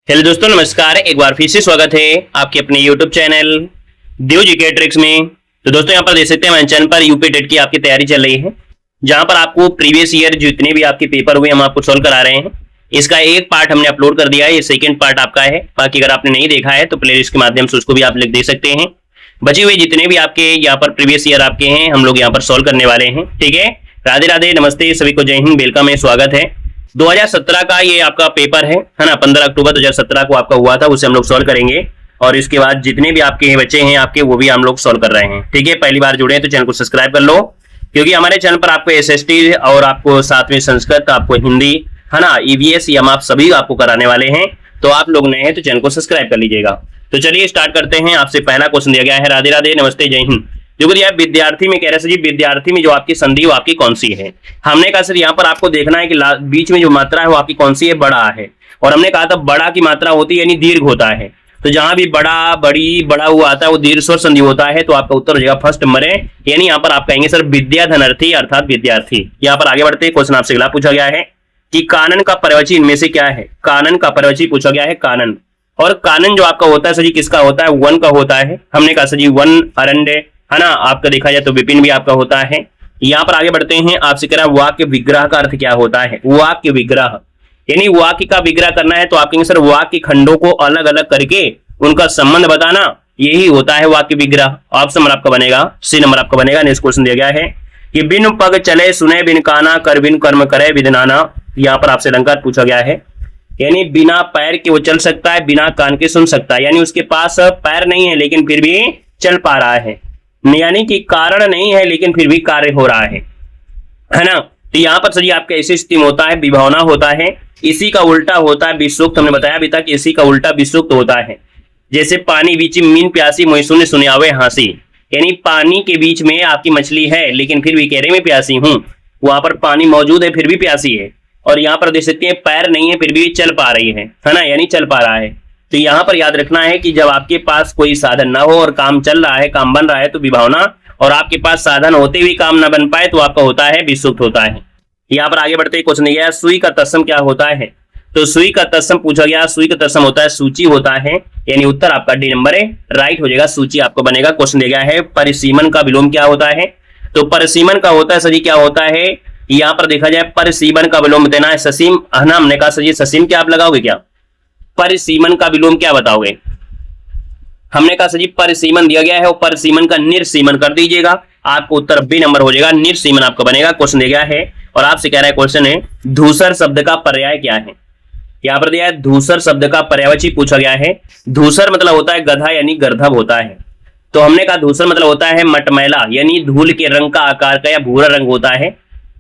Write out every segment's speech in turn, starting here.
Hello दोस्तों, नमस्कार। एक बार फिर से स्वागत है आपके अपने YouTube चैनल देव जीके ट्रिक्स में। तो दोस्तों यहाँ पर देख सकते हैं हमारे चैनल पर यूपी टेट की आपकी तैयारी चल रही है, जहां पर आपको प्रीवियस ईयर जितने भी आपके पेपर हुए हम आपको सोल्व करा रहे हैं। इसका एक पार्ट हमने अपलोड कर दिया है, ये सेकंड पार्ट आपका है। बाकी अगर आपने नहीं देखा है तो प्लेलिस्ट के माध्यम से उसको भी आप लोग देख सकते हैं। बचे हुए जितने भी आपके यहाँ पर प्रीवियस ईयर आपके हैं हम लोग यहाँ पर सोल्व करने वाले हैं। ठीक है, राधे राधे, नमस्ते, सभी को जय हिंद, वेलकम है, स्वागत है। 2017 का ये आपका पेपर है ना, 15 अक्टूबर 2017 को आपका हुआ था, उसे हम लोग सॉल्व करेंगे। और इसके बाद जितने भी आपके बच्चे हैं आपके, वो भी हम लोग सॉल्व कर रहे हैं। ठीक है, पहली बार जुड़े हैं तो चैनल को सब्सक्राइब कर लो, क्योंकि हमारे चैनल पर आपको एसएसटी और आपको साथ में संस्कृत, आपको हिंदी है ना, ईवीएस या आप सभी आपको कराने वाले हैं। तो आप लोग नए हैं तो चैनल को सब्सक्राइब कर लीजिएगा। तो चलिए स्टार्ट करते हैं। आपसे पहला क्वेश्चन दिया गया है, राधे राधे, नमस्ते, जय हिंद। जो दिया विद्यार्थी में, कह रहे सर जी विद्यार्थी में जो आपकी संधि वो आपकी कौन सी है। हमने कहा सर यहाँ पर आपको देखना है कि बीच में जो मात्रा है वो आपकी कौन सी है, बड़ा है। और हमने कहा था बड़ा की मात्रा होती है यानी दीर्घ होता है। तो जहां भी बड़ा, बड़ी, बड़ा हुआ आता है वो दीर्घ स्वर संधि होता है। तो आपका उत्तर हो जाएगा फर्स्ट मरे, यानी यहाँ पर आप कहेंगे सर विद्याधनर्थी अर्थात विद्यार्थी। यहाँ पर आगे बढ़ते हैं, क्वेश्चन आपसे अगला पूछा गया है कि कानन का पर्वची इनमें से क्या है। कानन का पर्वची पूछा गया है, कानन। और कानन जो आपका होता है सर जी किसका होता है, वन का होता है। हमने कहा सर जी वन, अरण्य है ना, आपका देखा जाए तो विपिन भी आपका होता है। यहाँ पर आगे बढ़ते हैं, आपसे कह रहा है वाक्य विग्रह का अर्थ क्या होता है। वाक्य विग्रह यानी वाक्य का विग्रह करना है, तो आप कहेंगे सर वाक्य खंडों को अलग अलग करके उनका संबंध बताना, यही होता है वाक्य विग्रह। ऑप्शन नंबर आपका बनेगा सी नंबर आपका बनेगा। नेक्स्ट क्वेश्चन दिया गया है कि बिन पग चले सुने बिन काना, कर बिन कर्म करे विदनाना। यहाँ पर आपसे अलंकार पूछा गया है, यानी बिना पैर के वो चल सकता है, बिना कान के सुन सकता है। यानी उसके पास पैर नहीं है लेकिन फिर भी चल पा रहा है, यानी कि कारण नहीं है लेकिन फिर भी कार्य हो रहा है ना। तो यहाँ पर सर आपका ऐसी स्थिति में होता है विभावना होता है। इसी का उल्टा होता है विषुक्त। हमने बताया अभी तक इसी का उल्टा विषुक्त होता है। जैसे पानी बीच मीन प्यासी मोहि सुने सुनियावे हांसी, यानी पानी के बीच में आपकी मछली है लेकिन फिर भी कह रहे मैं प्यासी हूं। वहां पर पानी मौजूद है फिर भी प्यासी है। और यहाँ पर देख सकते हैं पैर नहीं है फिर भी चल पा रही है ना, यानी चल पा रहा है। तो यहाँ पर याद रखना है कि जब आपके पास कोई साधन ना हो और काम चल रहा है, काम बन रहा है, तो विभावना, और आपके पास साधन होते हुए काम ना बन पाए तो आपका होता है विषुक्त होता है। यहाँ पर आगे बढ़ते क्वेश्चन गया, सुई का तत्सम क्या होता है। तो सुई का तत्सम पूछा गया, सुई का तत्सम होता है सूची होता है, यानी उत्तर आपका डी नंबर है, राइट हो जाएगा, सूची आपको बनेगा। क्वेश्चन दिया गया है परिसीमन का विलोम क्या होता है। तो परिसीमन का होता है सर जी क्या होता है, यहाँ पर देखा जाए परिसीमन का विलोम देना है ससीम, है ना। हमने कहा सर जी ससीम क्या आप लगाओगे क्या, परिसीमन का विलोम क्या बताओगे। हमने कहा सर जी परिसीमन दिया गया है और परिसीमन का निर्सीमन कर दीजिएगा, आपको उत्तर बी नंबर हो जाएगा, निर्सीमन आपका बनेगा। क्वेश्चन दिया गया है और आपसे कह रहा है क्वेश्चन है धूसर शब्द का पर्याय क्या है। यहाँ पर दिया है धूसर शब्द का पर्यायवाची पूछा गया है। धूसर मतलब होता है गधा यानी गर्दभ होता है। तो हमने कहा धूसर मतलब होता है मटमैला, यानी धूल के रंग का आकार का या भूरा रंग होता है।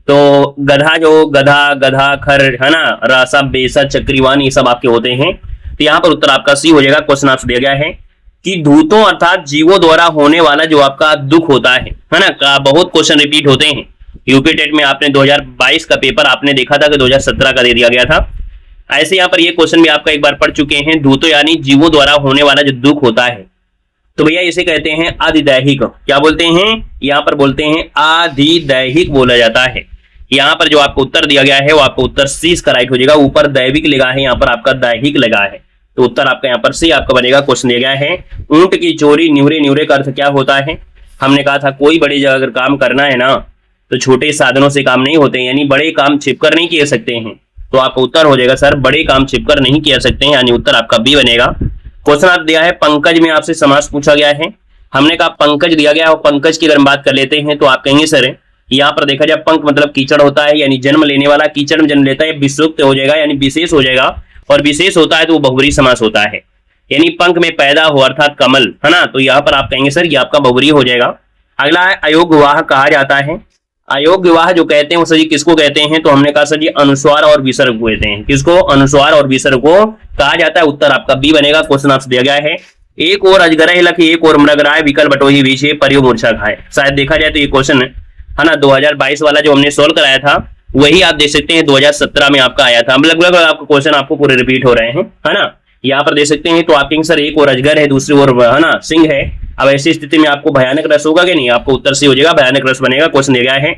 तो गधा जो गधा, गधा, खर है ना, रासा, बेसा, चक्रीवान, ये सब आपके होते हैं। तो यहाँ पर उत्तर आपका सी हो जाएगा। क्वेश्चन आपसे दिया गया है कि धूतों अर्थात जीवों द्वारा होने वाला जो आपका दुख होता है ना, का बहुत क्वेश्चन रिपीट होते हैं। यूपी टेट में आपने 2022 का पेपर आपने देखा था कि 2017 का दे दिया गया था। ऐसे यहाँ पर ये क्वेश्चन भी आपका एक बार पढ़ चुके हैं। धूतों यानी जीवों द्वारा होने वाला जो दुख होता है, तो भैया इसे कहते हैं आदिदैहिक। क्या बोलते हैं, यहाँ पर बोलते हैं आदिदैहिक बोला जाता है। यहाँ पर जो आपको उत्तर दिया गया है वो आपको उत्तर सी इसका राइट हो जाएगा। ऊपर दैविक लगा है, यहाँ पर आपका दैहिक लगा है, तो उत्तर आपका यहाँ पर सी आपका बनेगा। क्वेश्चन दिया गया है ऊंट की चोरी न्यूरे, न्यूरे का अर्थ क्या होता है। हमने कहा था कोई बड़ी जगह अगर काम करना है ना तो छोटे साधनों से काम नहीं होते, यानी बड़े काम छिपकर नहीं किए सकते हैं। तो आपका उत्तर हो जाएगा सर बड़े काम छिपकर नहीं किया सकते हैं, यानी उत्तर आपका बी बनेगा। क्वेश्चन आप दिया है पंकज में आपसे समास पूछा गया है। हमने कहा पंकज दिया गया और पंकज की अगर बात कर लेते हैं तो आप कहेंगे सर यहाँ पर देखा जाए पंक मतलब कीचड़ होता है, यानी जन्म लेने वाला, कीचड़ में जन्म लेता है, विषुक्त हो जाएगा यानी विशेष हो जाएगा। और विशेष होता है तो वो बहुब्री समास होता है, यानी पंख में पैदा हो अर्थात कमल, है ना। तो यहाँ पर आप कहेंगे सर ये आपका बहुब्री हो जाएगा। अगला है अयोग्य विवाह कहा जाता है। अयोग्य विवाह जो कहते हैं वो सर जी किसको कहते हैं, तो हमने कहा सर जी अनुस्वार और विसर्ग को कहते हैं। किसको, अनुस्वार और विसर्ग को कहा जाता है। उत्तर आपका बी बनेगा। क्वेश्चन आपसे दिया गया है एक और अजगर लख एक और मृगराय विकल बटोही बीछे परियो मूर्छा खाए। शायद देखा जाए तो ये क्वेश्चन है ना 2022 वाला जो हमने सोल्व कराया था वही आप देख सकते हैं 2017 में आपका आया था। लगभग आपको क्वेश्चन आपको पूरे रिपीट हो रहे हैं, है ना। यहाँ पर देख सकते हैं तो आप कहेंगे सर एक और अजगर है दूसरी ओर है ना सिंह है। अब ऐसी स्थिति में आपको भयानक रस होगा कि नहीं, आपको उत्तर सी हो जाएगा, भयानक रस बनेगा। क्वेश्चन दिया गया है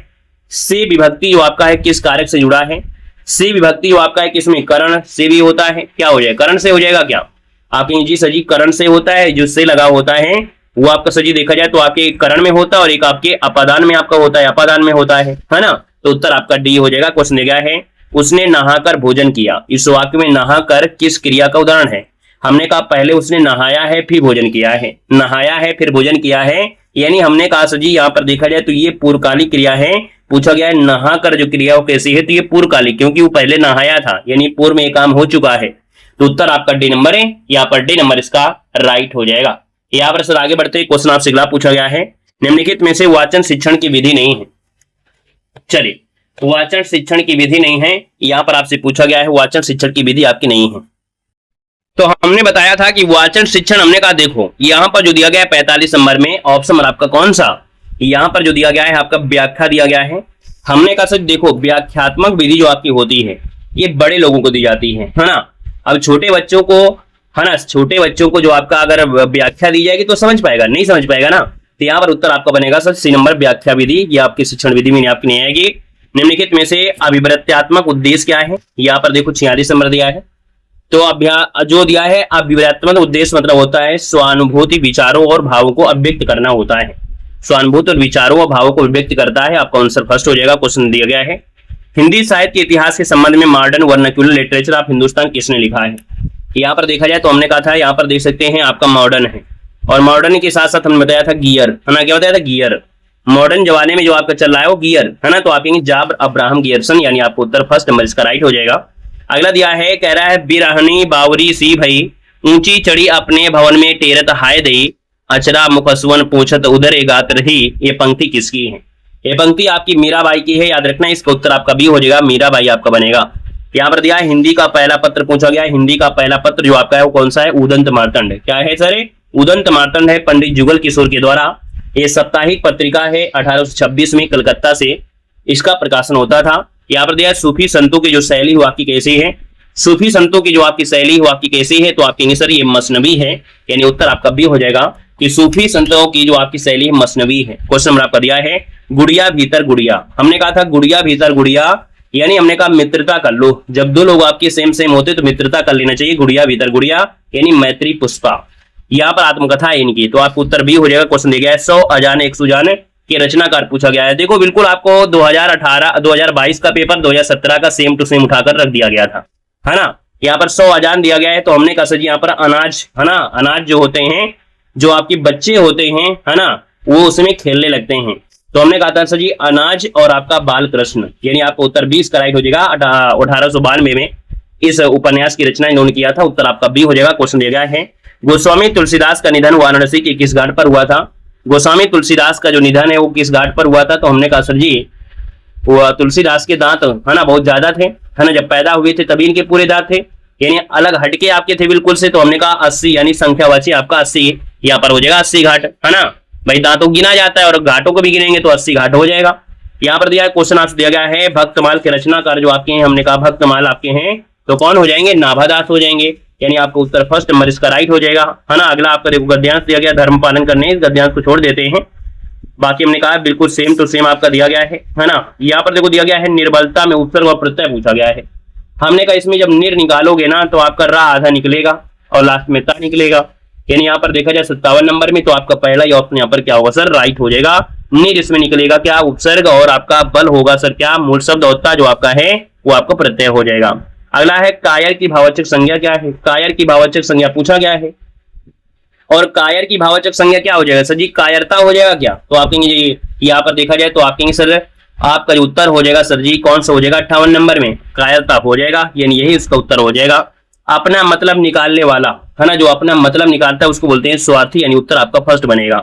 से विभक्ति जो आपका है किस कारक से जुड़ा है। से विभक्ति जो आपका है किसमें, करण से भी होता है, क्या हो जाएगा, करण से हो जाएगा क्या आपके जी सर जी, करण से होता है, जो से लगा होता है वो आपका सर जी देखा जाए तो आपके करण में होता है और एक आपके अपादान में आपका होता है, अपादान में होता है ना। तो उत्तर आपका डी हो जाएगा। क्वेश्चन दिया गया है उसने नहाकर भोजन किया, इस वाक्य में नहाकर किस क्रिया का उदाहरण है। हमने कहा पहले उसने नहाया है फिर भोजन किया है, नहाया है फिर भोजन किया है, यानी हमने कहा सर जी यहाँ पर देखा जाए तो ये पूर्वकालिक क्रिया है। पूछा गया है नहाकर जो क्रिया वो कैसी है, तो ये पूर्वकालिक, क्योंकि वो पहले नहाया था यानी पूर्व में ये काम हो चुका है। तो उत्तर आपका डी नंबर है, यहाँ पर डी नंबर इसका राइट हो जाएगा। यहाँ पर सर आगे बढ़ते क्वेश्चन आपसे अगला पूछा गया है निम्नलिखित में से वाचन शिक्षण की विधि नहीं है। चलिए वाचन शिक्षण की विधि नहीं है, यहाँ पर आपसे पूछा गया है वाचन शिक्षण की विधि आपकी नहीं है। तो हमने बताया था कि वाचन शिक्षण, हमने कहा देखो यहाँ पर जो दिया गया है 45 नंबर में ऑप्शन नंबर आपका कौन सा, यहाँ पर जो दिया गया है आपका व्याख्या दिया गया है। हमने कहा सर देखो व्याख्यात्मक विधि जो आपकी होती है ये बड़े लोगों को दी जाती है ना। अब छोटे बच्चों को है ना, छोटे बच्चों को जो आपका अगर व्याख्या दी जाएगी तो समझ पाएगा, नहीं समझ पाएगा ना। तो यहाँ पर उत्तर आपका बनेगा सर सी नंबर व्याख्या विधि, ये आपकी शिक्षण विधि में आपकी नहीं आएगी। निम्नलिखित में से अभिव्यक्त्यात्मक उद्देश्य क्या है, यहाँ पर देखो 46 नंबर दिया है। तो जो दिया है अभिव्यक्त्यात्मक उद्देश्य मतलब होता है स्वानुभूति विचारों और भावों को अभिव्यक्त करना होता है, स्वानुभूति और विचारों और भावों को अभिव्यक्त करता है। आपका आंसर फर्स्ट हो जाएगा। क्वेश्चन दिया गया है हिंदी साहित्य के इतिहास के संबंध में modern vernacular literature of Hindustan किसने लिखा है। यहाँ पर देखा जाए तो हमने कहा था, यहाँ पर देख सकते हैं आपका मॉडर्न है, और मॉडर्न के साथ साथ हमने बताया था गियर, है ना, क्या बताया था गियर। मॉडर्न जमाने में जो आपका चल रहा है वो गियर है ना, तो आप कहेंगे जाब्र अब्राहम गियरसन, यानी आपको उत्तर फर्स्ट नंबर इसका राइट हो जाएगा। अगला दिया है, कह रहा है बिरहनी बावरी सी भई ऊंची चढ़ी अपने भवन में टेरत हाय दई अचरा मुखसवन पूछत उधर गात रही। ये पंक्ति किसकी है, ये पंक्ति आपकी मीराबाई की है, याद रखना। इसका उत्तर आपका बी हो जाएगा, मीराबाई आपका बनेगा। यहाँ पर दिया है हिंदी का पहला पत्र पूछा गया है, हिंदी का पहला पत्र जो आपका है वो कौन सा है, उदंत मार्तंड। क्या है सर, उदंत मार्तंड है, पंडित जुगल किशोर के द्वारा। ये साप्ताहिक पत्रिका है, 1826 में कलकत्ता से इसका प्रकाशन होता था। यहाँ पर दिया सूफी संतों की जो शैली हुआ की कैसी है, सूफी संतों की जो आपकी शैली हुआ की कैसी है, तो आप कहेंगे सर ये मसनवी है, यानी उत्तर आपका बी हो जाएगा कि सूफी संतों की जो आपकी शैली है मसनवी है। क्वेश्चन नंबर आपका दिया है गुड़िया भीतर गुड़िया। हमने कहा था गुड़िया भीतर गुड़िया, यानी हमने कहा मित्रता कर लो, जब दो लोग आपके सेम सेम होते तो मित्रता कर लेना चाहिए। गुड़िया भीतर गुड़िया यानी मैत्री पुष्पा। यहाँ पर आत्मकथा है इनकी, तो आपको उत्तर बी हो जाएगा। क्वेश्चन दिया गया है 100 अजान एक सुजान के रचनाकार पूछा गया है। देखो बिल्कुल आपको 2022 का पेपर 2017 का सेम टू सेम उठाकर रख दिया गया था, है ना। यहाँ पर 100 अजान दिया गया है, तो हमने कहा सर जी यहाँ पर अनाज, है ना, अनाज जो होते हैं, जो आपके बच्चे होते हैं, है ना, वो उसमें खेलने लगते हैं। तो हमने कहा था सर जी अनाज और आपका बाल कृष्ण, यानी आपको उत्तर 20 का राइट हो जाएगा। 1892 में इस उपन्यास की रचना इन्होंने किया था, उत्तर आपका बी हो जाएगा। क्वेश्चन दिया गया है गोस्वामी तुलसीदास का निधन वाराणसी के किस घाट पर हुआ था। गोस्वामी तुलसीदास का जो निधन है वो किस घाट पर हुआ था, तो हमने कहा सर जी वो तुलसीदास के दांत, है ना, बहुत ज्यादा थे, है ना, जब पैदा हुए थे तभी इनके पूरे दांत थे, यानी अलग हटके आपके थे बिल्कुल से। तो हमने कहा 80, यानी संख्यावाची आपका 80 यहाँ पर हो जाएगा, 80 घाट, है ना। भाई दांतों गिना जाता है और घाटों को भी गिनेंगे तो 80 घाट हो जाएगा। यहाँ पर दिया क्वेश्चन आपसे दिया गया है भक्तमाल के रचनाकार जो आपके हैं, हमने कहा भक्तमाल आपके हैं तो कौन हो जाएंगे, नाभादास हो जाएंगे, यानी आपको उत्तर फर्स्ट नंबर इसका राइट हो जाएगा, है ना। अगला आपका देखो गद्यांश दिया गया धर्म पालन करने, इस गद्यांश को छोड़ देते हैं, बाकी हमने कहा बिल्कुल सेम टू सेम आपका दिया गया है ना। यहाँ पर देखो दिया गया है निर्बलता में उपसर्ग और प्रत्यय पूछा गया है। हमने कहा इसमें जब निर निकालोगे ना तो आपका रा आधा निकलेगा और लास्ट में ता निकलेगा, यानी यहाँ पर देखा जाए 57 नंबर में, तो आपका पहला ही ऑप्शन यहाँ पर क्या होगा सर, राइट हो जाएगा। निर इसमें निकलेगा क्या, उपसर्ग, और आपका बल होगा सर क्या, मूल शब्द, और जो आपका है वो आपका प्रत्यय हो जाएगा। अगला है कायर की भाववाचक संज्ञा क्या है, कायर की भाववाचक संज्ञा पूछा गया है, और कायर की भाववाचक संज्ञा क्या हो जाएगा सर जी, कायरता हो जाएगा क्या, तो आप कहेंगे जी यहाँ पर देखा जाए तो आप कहेंगे सर आपका जो उत्तर हो जाएगा सर जी कौन सा हो जाएगा, 58 नंबर में कायरता हो जाएगा, यानी यही इसका उत्तर हो जाएगा। अपना मतलब निकालने वाला, है ना, जो अपना मतलब निकालता है उसको बोलते हैं स्वार्थी, यानी उत्तर आपका फर्स्ट बनेगा।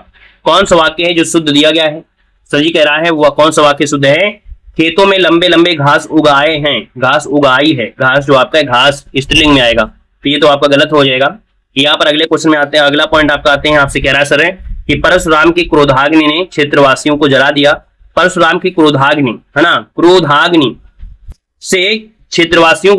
कौन सा वाक्य है जो शुद्ध दिया गया है, सर जी कह रहा है वह कौन सा वाक्य शुद्ध है, खेतों में लंबे लंबे घास उगाए हैं, घास उगाई है, घास जो आपका है घास स्त्रीलिंग में आएगा, तो ये तो आपका गलत हो जाएगा। यहाँ पर अगले क्वेश्चन में आते हैं, अगला पॉइंट आपका आते हैं, आपसे कह रहा है सर कि परशुराम की क्रोधाग्नि ने क्षेत्रवासियों को जला दिया। परशुराम की क्रोधाग्नि, है ना, क्रोधाग्नि से क्षेत्रवासियों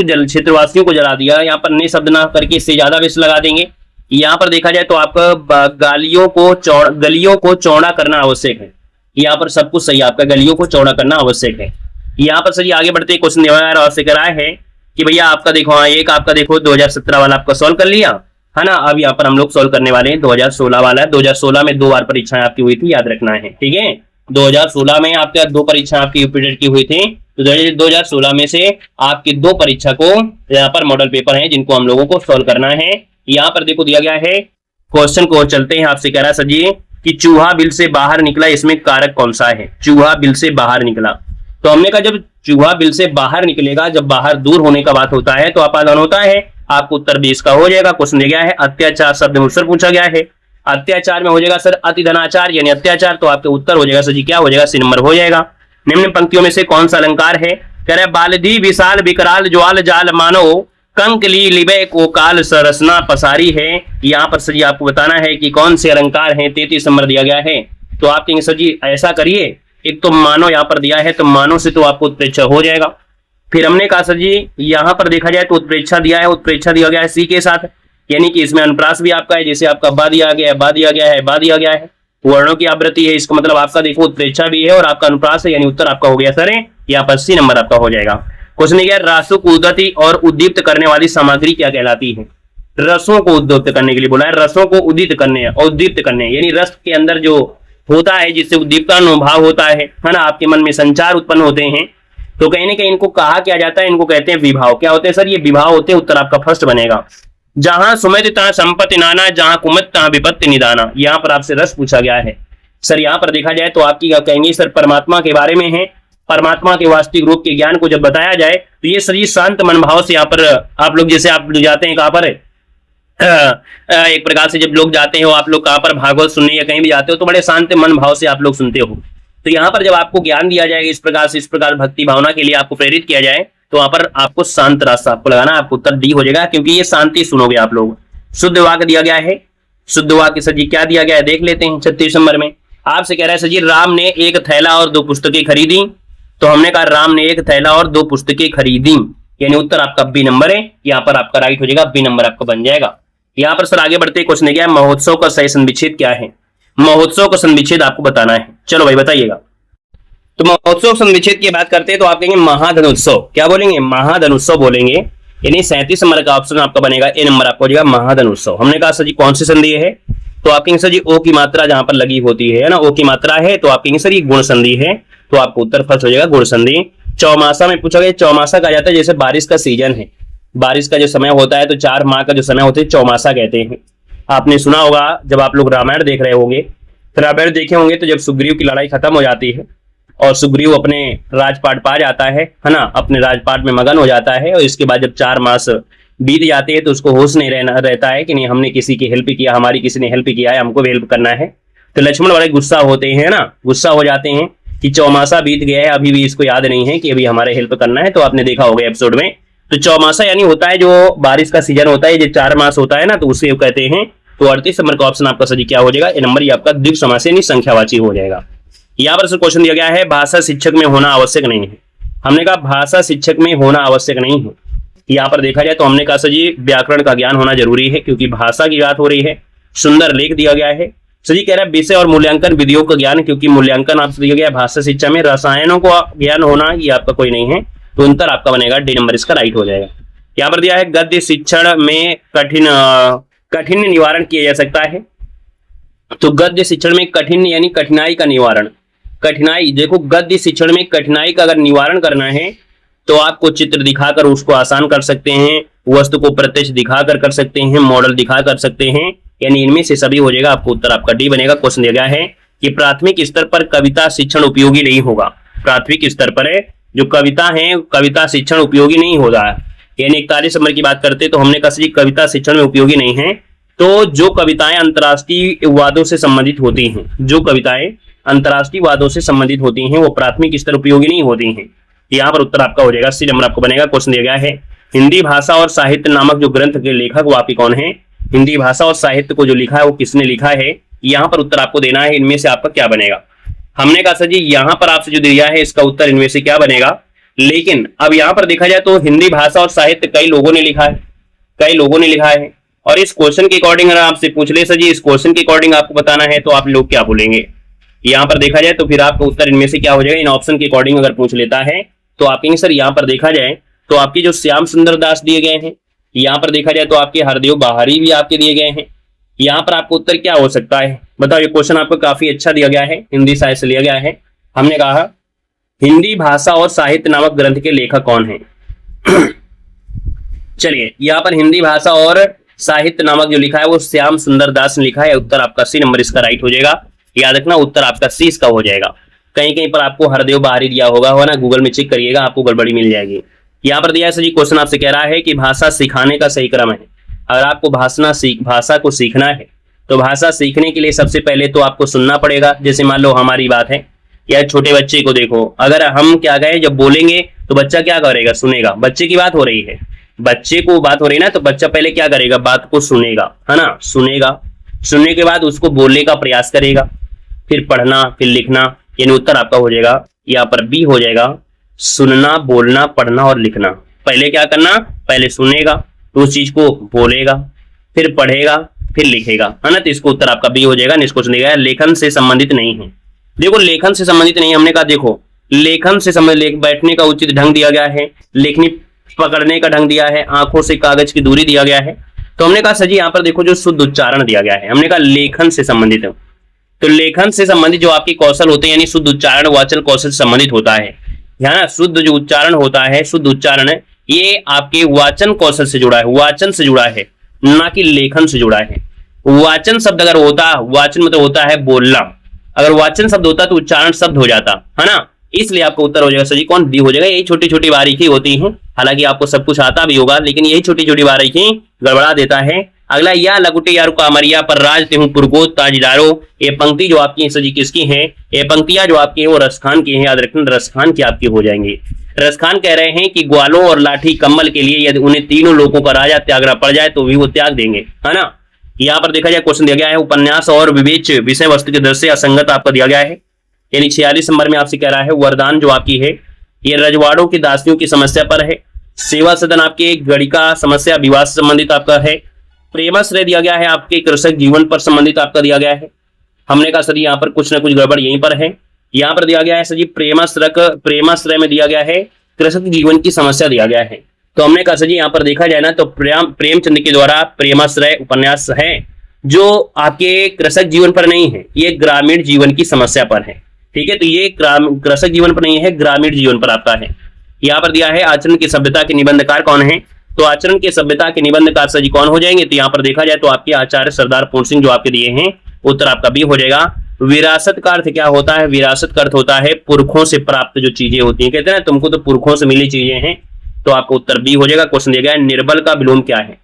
को जला दिया। यहाँ पर नए शब्द ना करके इससे ज्यादा बेस लगा देंगे। यहाँ पर देखा जाए तो आपका गलियों को चौड़ा करना आवश्यक है। यहाँ पर सब कुछ सही, आपका गलियों को चौड़ा करना आवश्यक है। यहाँ पर सर जी आगे बढ़ते क्वेश्चन दिया है और कराया है कि भैया आपका देखो, हाँ एक आपका देखो 2017 वाला आपका सॉल्व कर लिया है ना। अब यहाँ पर हम लोग सॉल्व करने वाले हैं 2016 वाला। 2016 में 2 बार परीक्षाएं आपकी हुई थी, याद रखना है, ठीक है। 2016 में आपके 2 परीक्षा आपकी यूपीटेट की हुई थी, तो 2016 में से आपकी 2 परीक्षा को यहाँ पर मॉडल पेपर है जिनको हम लोगों को सॉल्व करना है। यहाँ पर देखो दिया गया है क्वेश्चन को, चलते हैं। आपसे कह रहा सर जी कि चूहा बिल से बाहर निकला, इसमें कारक कौन सा है? चूहा बिल से बाहर निकला, तो हमने कहा जब चूहा बिल से बाहर निकलेगा, जब बाहर दूर होने का बात होता है तो अपादान होता है, आपको उत्तर 20 का हो जाएगा। क्वेश्चन दिया गया है अत्याचार शब्द मुझसे पूछा गया है, अत्याचार में हो जाएगा सर अति धनाचार यानी अत्याचार, तो आपके उत्तर हो जाएगा सर जी क्या हो जाएगा? सी नंबर हो जाएगा। निम्न पंक्तियों में से कौन सा अलंकार है? कह रहे बालधी विशाल विकराल ज्वाल जाल मानो कंकली लिबे को काल सरसना पसारी है। यहाँ पर सर जी आपको बताना है कि कौन से अलंकार हैं। 33 नंबर दिया गया है, तो आप कहेंगे सर जी ऐसा करिए, एक तो मानो यहाँ पर दिया है, तो मानो से तो आपको उत्प्रेक्षा हो जाएगा। फिर हमने कहा सर जी यहाँ पर देखा जाए तो उत्प्रेक्षा दिया है, उत्प्रेक्षा दिया गया है सी के साथ, यानी कि इसमें अनुप्रास भी आपका है, जैसे आपका बा दिया गया है, बा दिया गया है, बा दिया गया है, वर्णों की आवृत्ति है, इसका मतलब आपका देखो उत्प्रेक्षा भी है और आपका अनुप्रास है, यानी उत्तर आपका हो गया सर यहाँ पर सी नंबर आपका हो जाएगा। क्वेश्चन क्या, रासों को उद्गति और उद्दीप्त करने वाली सामग्री क्या कहलाती है? रसों को उद्दीप्त करने के लिए बोला है, रसों को उद्दीप्त करने और उद्दीप्त करने, यानी रस के अंदर जो होता है जिससे उद्दीपता अनुभव होता है ना, आपके मन में संचार उत्पन्न होते हैं, तो कहीं ना कहीं इनको कहा क्या जाता है? इनको कहते हैं विभाव। क्या होते हैं सर? ये विभाव होते हैं। उत्तर आपका फर्स्ट बनेगा। जहां सुमित तहां संपत्ति नाना, जहां कुमित तहां विपत्ति निदाना। यहाँ पर आपसे रस पूछा गया है सर। यहाँ पर देखा जाए तो आपकी क्या कहेंगे सर? परमात्मा के बारे में है, परमात्मा के वास्तविक रूप के ज्ञान को जब बताया जाए तो ये सर ये शांत मन भाव से यहाँ पर आप लोग, जैसे आप जाते हैं कहाँ पर एक प्रकार से जब लोग जाते हो आप लोग कहाँ पर भागवत सुनने या कहीं भी जाते हो तो बड़े शांत मन भाव से आप लोग सुनते हो। तो यहाँ पर जब आपको ज्ञान दिया जाएगा इस प्रकार से, इस प्रकार भक्ति भावना के लिए आपको प्रेरित किया जाए, तो वहां पर आपको शांत रास्ता आपको लगाना, आपको उत्तर डी हो जाएगा, क्योंकि ये शांति सुनोगे आप लोग। शुद्ध वाक्य दिया गया है, शुद्ध वाक्य सर जी क्या दिया गया है देख लेते हैं। 36 नंबर में आपसे कह रहा है सर जी राम ने एक थैला और 2 पुस्तकें खरीदी, तो हमने कहा राम ने एक थैला और 2 पुस्तकें खरीदी, यानी उत्तर आपका बी नंबर है। यहाँ पर आपका राइट हो जाएगा, बी नंबर आपका बन जाएगा। यहाँ पर सर आगे बढ़ते क्वेश्चन क्या है, महोत्सव का सही संविच्छेद क्या है? महोत्सव का संविच्छेद आपको बताना है। चलो भाई बताइएगा। तो महोत्सव संविच्छेद की बात करते हैं तो आप कहेंगे महाधनुत्सव। क्या बोलेंगे? महाधनुत्सव बोलेंगे, यानी 37 नंबर का ऑप्शन आपका बनेगा, ए नंबर आपको हो जाएगा महाधनुत्सव। हमने कहा सर जी कौन सी संधि है? तो आप कहेंगे सर जी ओ की मात्रा जहां पर लगी होती है ना, ओ की मात्रा है, तो आप कहेंगे सर ये गुण संधि है, तो आपको उत्तर फर्स्ट हो जाएगा गुण संधि। चौमासा में पूछा गया, चौमासा कहा जाता है जैसे बारिश का सीजन है, बारिश का जो समय होता है तो 4 माह का जो समय होता है चौमासा कहते हैं। आपने सुना होगा जब आप लोग रामायण देख रहे होंगे, रामायण देखे होंगे तो जब सुग्रीव की लड़ाई खत्म हो जाती है और सुग्रीव अपने राजपाट पा जाता है ना, अपने राजपाट में मगन हो जाता है, और इसके बाद जब 4 मास बीत जाते हैं तो उसको होश नहीं रहता है कि नहीं हमने किसी की हेल्प किया, हमारी किसी ने हेल्प किया है, हमको भी हेल्प करना है। तो लक्ष्मण बड़े गुस्सा होते हैं ना, गुस्सा हो जाते हैं कि चौमासा बीत गया है, अभी भी इसको याद नहीं है कि अभी हमारे हेल्प करना है। तो आपने देखा होगा एपिसोड में, तो चौमासा यानी होता है जो बारिश का सीजन होता है, जो 4 मास होता है ना, तो उसे कहते हैं। तो 38 नंबर का ऑप्शन आपका सही क्या हो जाएगा? ए नंबर, ये आपका द्विग समास यानी संख्यावाची हो जाएगा। यहाँ पर क्वेश्चन दिया गया है भाषा शिक्षक में होना आवश्यक नहीं है। हमने कहा भाषा शिक्षक में होना आवश्यक नहीं है। यहाँ पर देखा जाए तो हमने कहा सर जी व्याकरण का ज्ञान होना जरूरी है, क्योंकि भाषा की बात हो रही है। सुंदर लेख दिया गया है। सर जी कह रहा है विषय और मूल्यांकन विधियों का ज्ञान, क्योंकि मूल्यांकन आपसे दिया गया भाषा शिक्षा में। रसायनों का ज्ञान होना ये आपका कोई नहीं है, तो उत्तर आपका बनेगा डी नंबर, इसका राइट हो जाएगा। यहाँ पर दिया है गद्य शिक्षण में कठिन निवारण किया जा सकता है। तो गद्य शिक्षण में कठिन यानी कठिनाई का निवारण, कठिनाई देखो गद्य शिक्षण में कठिनाई का अगर निवारण करना है तो आपको चित्र दिखाकर उसको आसान कर सकते हैं, वस्तु को प्रत्यक्ष दिखाकर कर सकते हैं, मॉडल दिखा कर सकते हैं, यानी इनमें से सभी हो जाएगा। आपको उत्तर आपका डी बनेगा। क्वेश्चन दिया गया है कि प्राथमिक स्तर पर कविता शिक्षण उपयोगी नहीं होगा। प्राथमिक स्तर पर है जो कविता है, कविता शिक्षण उपयोगी नहीं हो रहा है, यानी 41 नंबर की बात करते तो हमने कहा कविता शिक्षण में उपयोगी नहीं है। तो जो कविताएं अंतर्राष्ट्रीय वादों से संबंधित होती हैं, जो कविताएं अंतर्राष्ट्रीय वादों से संबंधित होती हैं वो प्राथमिक स्तर उपयोगी नहीं होती हैं। यहाँ पर उत्तर आपका हो जाएगा, सी नंबर आपको बनेगा। क्वेश्चन दिया गया है हिंदी भाषा और साहित्य नामक जो ग्रंथ के लेखक वो आपके कौन है? हिंदी भाषा और साहित्य को जो लिखा है वो किसने लिखा है? यहाँ पर उत्तर आपको देना है, इनमें से आपका क्या बनेगा। हमने कहा सर जी यहाँ पर आपसे जो दिया है इसका उत्तर इनमें से क्या बनेगा, लेकिन अब यहाँ पर देखा जाए तो हिंदी भाषा और साहित्य कई लोगों ने लिखा है, कई लोगों ने लिखा है। और इस क्वेश्चन के अकॉर्डिंग अगर आपसे पूछ ले सर जी इस क्वेश्चन के अकॉर्डिंग आपको बताना है तो आप लोग क्या बोलेंगे? यहाँ पर देखा जाए तो फिर आपका उत्तर इनमें से क्या हो जाएगा, इन ऑप्शन के अकॉर्डिंग अगर पूछ लेता है तो आप कहेंगे सर यहाँ पर देखा जाए तो आपके जो श्याम सुंदर दास दिए गए हैं, यहाँ पर देखा जाए तो आपके हरदेव बाहरी भी आपके दिए गए हैं। यहाँ पर आपको उत्तर क्या हो सकता है बताओ। ये क्वेश्चन आपको काफी अच्छा दिया गया है, हिंदी साहित्य से लिया गया है। हमने कहा हिंदी भाषा और साहित्य नामक ग्रंथ के लेखक कौन है। चलिए यहाँ पर हिंदी भाषा और साहित्य नामक जो लिखा है वो श्याम सुंदर दास ने लिखा है। उत्तर आपका सी नंबर इसका राइट हो जाएगा। याद रखना उत्तर आपका सी इसका हो जाएगा। कहीं कहीं पर आपको हरदेव बाहरी दिया होगा ना, गूगल में चेक करिएगा, आपको गड़बड़ी मिल जाएगी। यहाँ पर दिया है सर जी क्वेश्चन आपसे कह रहा है कि भाषा सिखाने का सही क्रम है। अगर आपको भाषा को सीखना है तो भाषा सीखने के लिए सबसे पहले तो आपको सुनना पड़ेगा। जैसे मान लो हमारी बात है या छोटे बच्चे को देखो, अगर हम क्या कहें जब बोलेंगे तो बच्चा क्या करेगा, सुनेगा। बच्चे की बात हो रही है, बच्चे को बात हो रही है ना, तो बच्चा पहले क्या करेगा, बात को सुनेगा, है ना, सुनेगा। सुनने के बाद उसको बोलने का प्रयास करेगा, फिर पढ़ना, फिर लिखना। यानी उत्तर आपका हो जाएगा यहाँ पर बी हो जाएगा, सुनना, बोलना, पढ़ना और लिखना। पहले क्या करना, पहले सुनेगा तो उस चीज को बोलेगा, फिर पढ़ेगा, फिर लिखेगा, है ना। तो इसको उत्तर आपका बी हो जाएगा। इसको सुनेगा, लेखन से संबंधित नहीं है। देखो लेखन से संबंधित नहीं, हमने कहा देखो लेखन से संबंधित बैठने का उचित ढंग दिया गया है, लेखनी पकड़ने का ढंग दिया है, आंखों से कागज की दूरी दिया गया है। तो हमने कहा सर जी यहाँ पर देखो जो शुद्ध उच्चारण दिया गया है, हमने कहा लेखन से संबंधित है। तो लेखन से संबंधित जो आपके कौशल होते हैं यानी शुद्ध उच्चारण वाचन कौशल से संबंधित होता है। ना शुद्ध जो उच्चारण होता है, शुद्ध उच्चारण है, ये आपके वाचन कौशल से जुड़ा है, वाचन से जुड़ा है, ना कि लेखन से जुड़ा है। वाचन शब्द अगर होता, वाचन मतलब होता है बोलना, अगर वाचन शब्द होता तो उच्चारण शब्द हो जाता, है ना। इसलिए आपको उत्तर हो जाएगा सर जी कौन, बी हो जाएगा। यही छोटी छोटी बारीकी होती है, हालांकि आपको सब कुछ आता भी होगा, लेकिन यही छोटी छोटी बारीकी गड़बड़ा देता है। अगला, या लगुटे यारो कामरिया पर राज तेहू पुरगो ताजदारो। ये पंक्ति जो आपकी सर जी किसकी है, ये पंक्तियां जो आपकी है वो रसखान की है। याद रखना रसखान की आपकी हो जाएंगी। रसखान कह रहे हैं कि ग्वालों और लाठी कम्बल के लिए यदि उन्हें तीनों लोगों का राजा त्यागना पड़ जाए तो भी वो त्याग देंगे, है ना। यहाँ पर देखा जाए क्वेश्चन दिया गया है उपन्यास और विवेच विषय वस्तु के दृष्टि असंगत आपका दिया गया है। यानी 46 नंबर में आपसे कह रहा है वरदान जो आपकी है ये रजवाड़ों की दासियों की समस्या पर है। सेवा सदन आपके गणिका समस्या विवाह से संबंधित आपका है। प्रेमाश्रय दिया गया है आपके कृषक जीवन पर संबंधित आपका दिया गया है। हमने कहा सर यहाँ पर कुछ ना कुछ गड़बड़ यहीं पर है। यहाँ पर दिया गया है सर जी प्रेमाश्रय में दिया गया है कृषक जीवन की समस्या दिया गया है। तो हमने कहा सर जी यहाँ पर देखा जाए ना तो प्रेमचंद के द्वारा प्रेमाश्रय उपन्यास है जो आपके कृषक जीवन पर नहीं है, ये ग्रामीण जीवन की समस्या पर है। ठीक है, तो ये कृषक जीवन पर नहीं है, ग्रामीण जीवन पर आपका है। यहाँ पर दिया है आचरण की सभ्यता के निबंधकार कौन है, तो आचरण की सभ्यता के निबंधकार सर जी कौन हो जाएंगे, तो यहाँ पर देखा जाए तो आपके आचार्य सरदार पूर्ण सिंह जो आपके दिए हैं, उत्तर आपका बी हो जाएगा। विरासत का अर्थ क्या होता है, विरासत का अर्थ होता है पुरखों से प्राप्त जो चीजें होती हैं। कहते हैं ना तुमको तो पुरखों से मिली चीजें हैं, तो आपको उत्तर बी हो जाएगा। क्वेश्चन दिया गया है निर्बल का विलोम क्या है,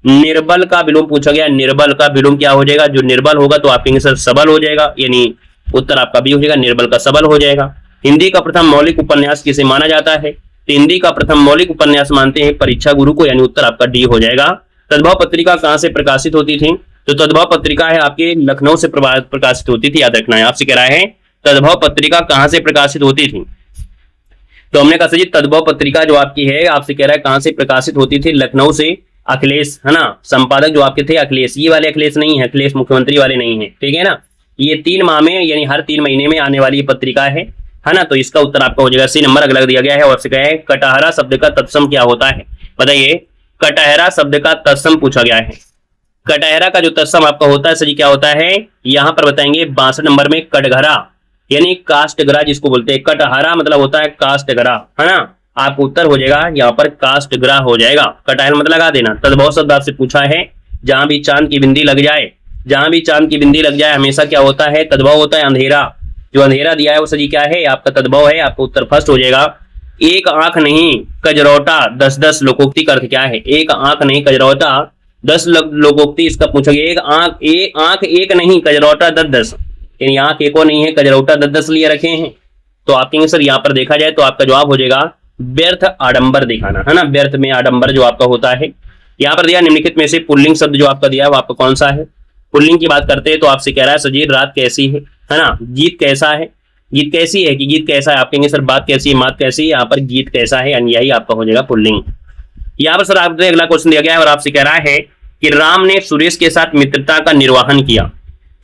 निर्बल का विलोम पूछा गया, निर्बल का विलोम क्या हो जाएगा, जो निर्बल होगा तो आप कहेंगे सर सबल हो जाएगा, यानी उत्तर आपका बी हो जाएगा, निर्बल का सबल हो जाएगा। हिंदी का प्रथम मौलिक उपन्यास किसे माना जाता है, तो हिंदी का प्रथम मौलिक उपन्यास मानते हैं परीक्षा गुरु को, यानी उत्तर आपका डी हो जाएगा। तद्भव पत्रिका कहां से प्रकाशित होती थी, तो तद्भव पत्रिका है आपके लखनऊ से प्रकाशित होती थी। याद रखना है, आपसे कह रहा है तद्भव पत्रिका कहां से प्रकाशित होती थी, तो हमने कहा सर जी तद्भव पत्रिका जो आपकी है आपसे कह रहा है कहां से प्रकाशित होती थी, लखनऊ से। अखिलेश, है ना, संपादक जो आपके थे अखिलेश, ये वाले अखिलेश नहीं है, अखिलेश मुख्यमंत्री वाले नहीं है, ठीक है ना। ये 3 माह में यानी हर 3 महीने में आने वाली पत्रिका है ना। तो इसका उत्तर आपका हो जाएगा सी नंबर। अगला दिया गया है और से कहे कटहरा शब्द का तत्सम क्या होता है, बताइए। कटहरा शब्द का तत्सम पूछा गया है। कटहरा का जो तत्सम आपका होता है सर जी क्या होता है, यहाँ पर बताएंगे 62 नंबर में कटघरा यानी काष्ठगरा जिसको बोलते हैं। कटहरा मतलब होता है काष्ठगरा, है ना। आपको उत्तर हो जाएगा यहाँ पर काष्ठगरा हो जाएगा। कटहल मतलब लगा देना। तद्भव शब्द आपसे पूछा है, जहां भी चांद की बिंदी लग जाए, जहां भी चांद की बिंदी लग जाए हमेशा क्या होता है, तद्भव होता है अंधेरा। जो अंधेरा दिया है वो सर जी क्या है, आपका तद्भव है। आपका उत्तर फर्स्ट हो जाएगा। एक आंख नहीं कजरौटा 10-10 लोकोक्ति का अर्थ क्या है, एक आंख नहीं कजरौटा 10 लोकोक्ति इसका पूछा गया। आंख एक नहीं कजरौटा 10-10, यानी आंख एको नहीं है कजरौटा 10-10 लिए रखे हैं। तो आप कहेंगे सर यहाँ पर देखा जाए तो आपका जवाब हो जाएगा व्यर्थ आडंबर दिखाना, है ना। व्यर्थ में आडंबर जो आपका होता है। यहाँ पर दिया निम्नलिखित में से पुल्लिंग शब्द जो आपका दिया है वो आपका कौन सा है। पुल्लिंग की बात करते हैं तो आपसे कह रहा है सजीर रात कैसी है ना। गीत कैसा है, गीत कैसी है कि गीत कैसा है, आप कहेंगे सर बात कैसी है, मात कैसी है, यहाँ पर गीत कैसा है, यानी यही आपका हो जाएगा पुल्लिंग। यहाँ पर सर आपने अगला क्वेश्चन दिया गया है और आपसे कह रहा है कि राम ने सुरेश के साथ मित्रता का निर्वाहन किया।